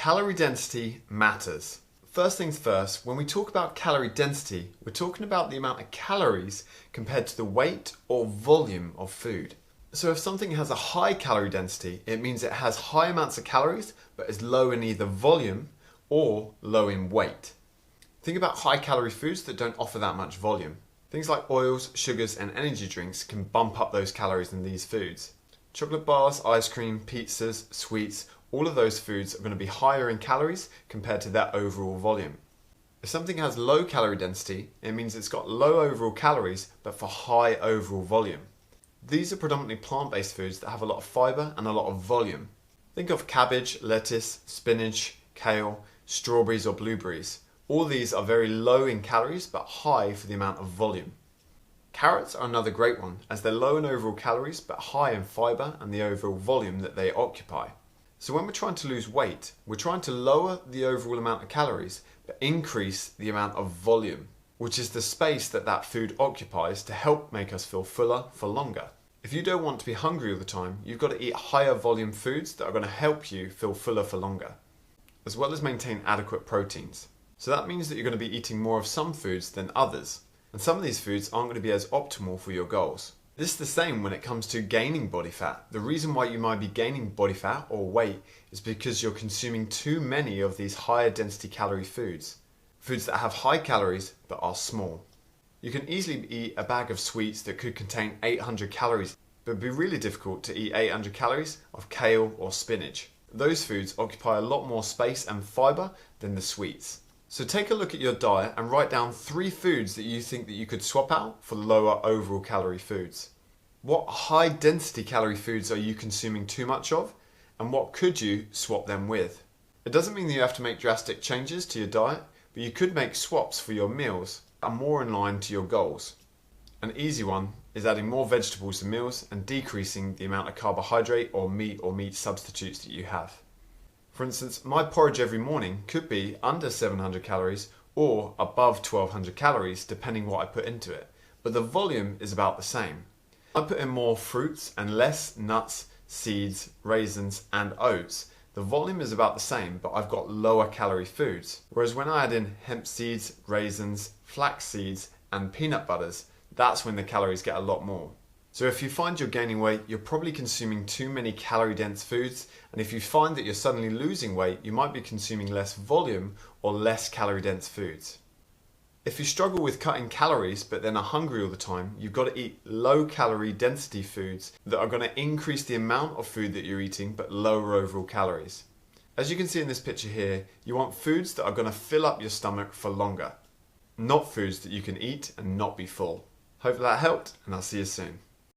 Calorie density matters. First things first, when we talk about calorie density, we're talking about the amount of calories compared to the weight or volume of food. So if something has a high calorie density, it means it has high amounts of calories but is low in either volume or low in weight. Think about high calorie foods that don't offer that much volume. Things like oils, sugars and energy drinks can bump up those calories in these foods. Chocolate bars, ice cream, pizzas, sweets, all of those foods are going to be higher in calories compared to their overall volume. If something has low calorie density, it means it's got low overall calories but for high overall volume. These are predominantly plant-based foods that have a lot of fibre and a lot of volume. Think of cabbage, lettuce, spinach, kale, strawberries or blueberries. All these are very low in calories but high for the amount of volume. Carrots are another great one as they're low in overall calories but high in fibre and the overall volume that they occupy. So when we're trying to lose weight, we're trying to lower the overall amount of calories but increase the amount of volume, which is the space that that food occupies to help make us feel fuller for longer. If you don't want to be hungry all the time, you've got to eat higher volume foods that are going to help you feel fuller for longer, as well as maintain adequate proteins. So that means that you're going to be eating more of some foods than others, and some of these foods aren't going to be as optimal for your goals. This is the same when it comes to gaining body fat. The reason why you might be gaining body fat or weight is because you're consuming too many of these higher density calorie foods. Foods that have high calories but are small. You can easily eat a bag of sweets that could contain 800 calories, but it would be really difficult to eat 800 calories of kale or spinach. Those foods occupy a lot more space and fibre than the sweets. So take a look at your diet and write down 3 foods that you think that you could swap out for lower overall calorie foods. What high density calorie foods are you consuming too much of, and what could you swap them with? It doesn't mean that you have to make drastic changes to your diet, but you could make swaps for your meals that are more in line to your goals. An easy one is adding more vegetables to meals and decreasing the amount of carbohydrate or meat substitutes that you have. For instance, my porridge every morning could be under 700 calories or above 1200 calories depending what I put into it, but the volume is about the same. I put in more fruits and less nuts, seeds, raisins and oats. The volume is about the same, but I've got lower calorie foods. Whereas when I add in hemp seeds, raisins, flax seeds and peanut butters, that's when the calories get a lot more. So if you find you're gaining weight, you're probably consuming too many calorie dense foods, and if you find that you're suddenly losing weight, you might be consuming less volume or less calorie dense foods. If you struggle with cutting calories but then are hungry all the time, you've got to eat low calorie density foods that are going to increase the amount of food that you're eating but lower overall calories. As you can see in this picture here, you want foods that are going to fill up your stomach for longer, not foods that you can eat and not be full. Hope that helped, and I'll see you soon.